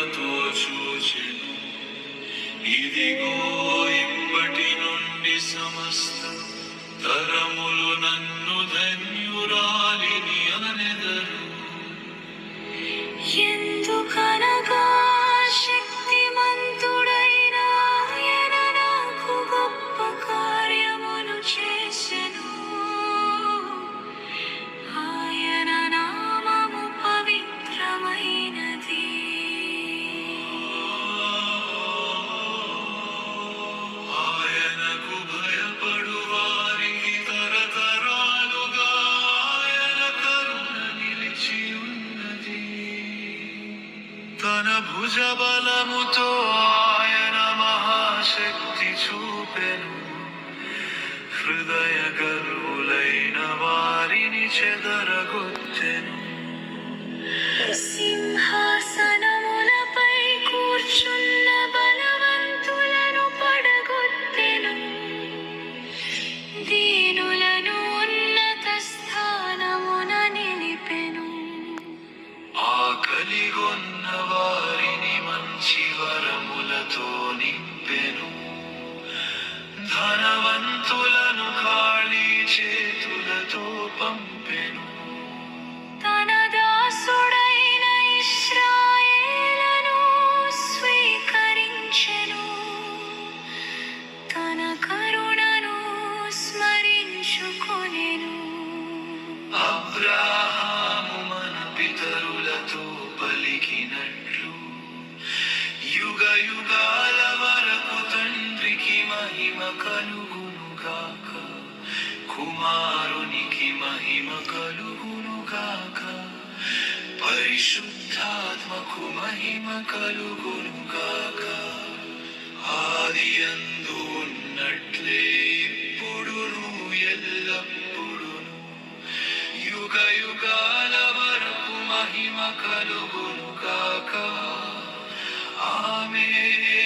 కన్నులతో చూచెను. ఇదిగో ఇప్పటి నుండి సమస్త తరములు నన్ను ధన్యురాలిని అనెదరు. ఎందుకనగా శక్తిమంతుడైన ఆయన నాకు గొప్ప కార్యములు చేసెను. ఆయన నామము పవిత్రమైనది. ఆయనకు భయపడు వారికి తరతరాలుగా ఆయన కరుణ నిలిచి ఉన్నది. తన భుజబలముతో ఆయన మహాశక్తి చూపెను. హృదయ గర్వులైన వారిని చెదరగొట్టెను. సింహాసనములపై కూర్చున్న బలవంతులను పడగొట్టెను. దీనులను ఉన్నత స్థానమున నిలిపెను. ఆకలిగొన్న వారిని మంచి వరములతో నింపెను. ధనవంతులను ఖాళీ చేతులతో పంపెను. తన దాసుడైన ఇశ్రాయేలును స్వీకరించెను. తన కరుణను స్మరించుకొనెను. అబ్రాహాము మన పితరులతో పలికినట్లు యుగ యుగాల వరకు తండ్రికి మహిమ కలుగునుగాక, కుమారునికి మహిమ కలుగునుగాక, పరిశుద్ధాత్మకు మహిమ కలుగునుగాక. ఆదియందు ఉన్నట్లే ఇప్పుడును ఎల్లప్పుడును యుగ యుగాల వరకు మహిమ కలుగునుగాక. ఆమేన్.